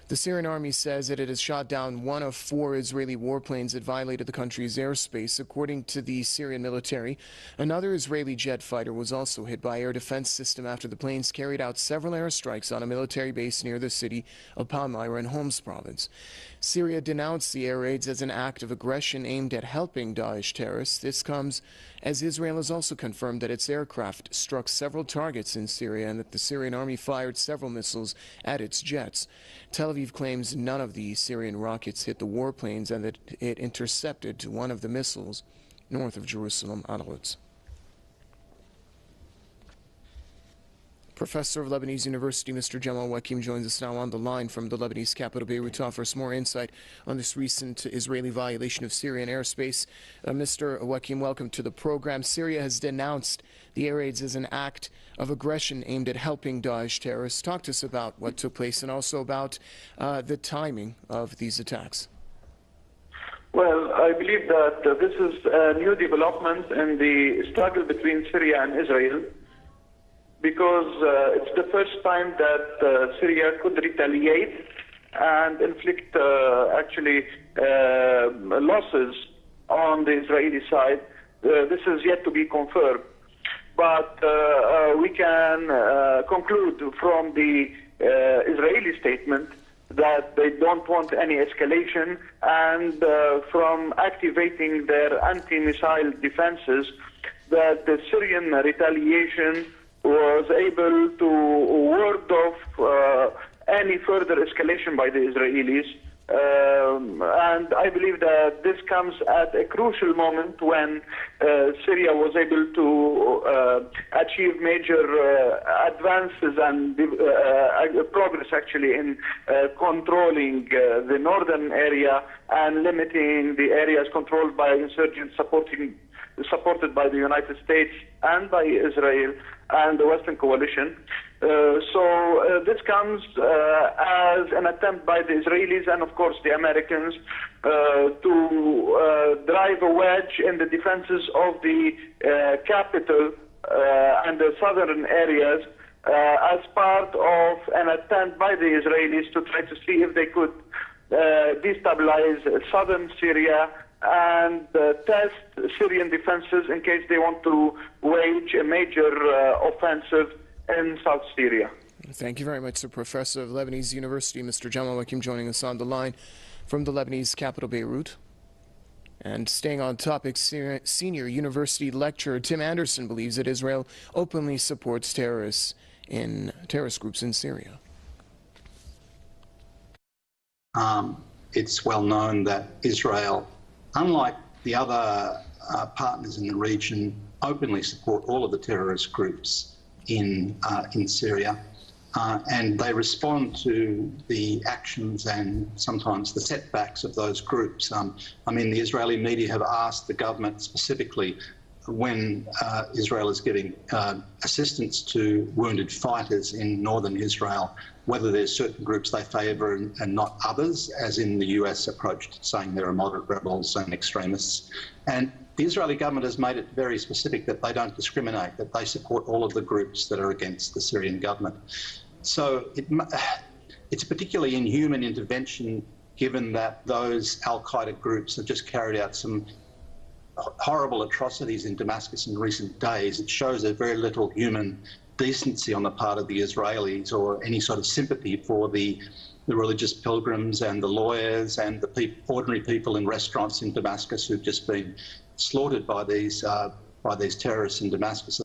The Syrian army says that it has shot down one of 4 Israeli warplanes that violated the country's airspace. According to the Syrian military, another Israeli jet fighter was also hit by air defense system after the planes carried out several airstrikes on a military base near the city of Palmyra in Homs province. Syria denounced the air raids as an act of aggression aimed at helping Daesh terrorists. This comes as Israel has also confirmed that its aircraft struck several targets in Syria and that the Syrian army fired several missiles at its jets. Tel Aviv claims none of the Syrian rockets hit the warplanes and that it intercepted one of the missiles north of Jerusalem, Al-Quds. Professor of Lebanese University, Mr. Jamal Wakim, joins us now on the line from the Lebanese capital, Beirut, to offer us more insight on this recent Israeli violation of Syrian airspace. Mr. Wakim, welcome to the program. Syria has denounced the air raids as an act of aggression aimed at helping Daesh terrorists. Talk to us about what took place and also about the timing of these attacks. Well, I believe that this is a new development in the struggle between Syria and Israel, because it's the first time that Syria could retaliate and inflict losses on the Israeli side. This is yet to be confirmed. But we can conclude from the Israeli statement that they don't want any escalation, and from activating their anti-missile defenses, that the Syrian retaliation was able to ward off any further escalation by the Israelis. And I believe that this comes at a crucial moment when Syria was able to achieve major advances and progress actually in controlling the northern area and limiting the areas controlled by insurgents supported by the United States and by Israel and the Western coalition. So this comes as an attempt by the Israelis and, of course, the Americans to drive a wedge in the defenses of the capital and the southern areas as part of an attempt by the Israelis to try to see if they could destabilize southern Syria and test Syrian defenses in case they want to wage a major offensive in South Syria. Thank you very much, sir. Professor of Lebanese University, Mr. Jamal Wakim, joining us on the line from the Lebanese capital, Beirut. And staying on topic, senior university lecturer Tim Anderson believes that Israel openly supports terrorist groups in Syria. It's well known that Israel, unlike the other partners in the region, openly support all of the terrorist groups in Syria, and they respond to the actions and sometimes the setbacks of those groups. I mean, the Israeli media have asked the government specifically when Israel is giving assistance to wounded fighters in northern Israel, whether there's certain groups they favour and not others, as in the US approach to saying there are moderate rebels and extremists. And the Israeli government has made it very specific that they don't discriminate, that they support all of the groups that are against the Syrian government. So it's a particularly inhuman intervention, given that those al-Qaeda groups have just carried out some horrible atrocities in Damascus in recent days. It shows a very little human decency on the part of the Israelis, or any sort of sympathy for the religious pilgrims and the lawyers and the ordinary people in restaurants in Damascus who've just been slaughtered by these terrorists in Damascus.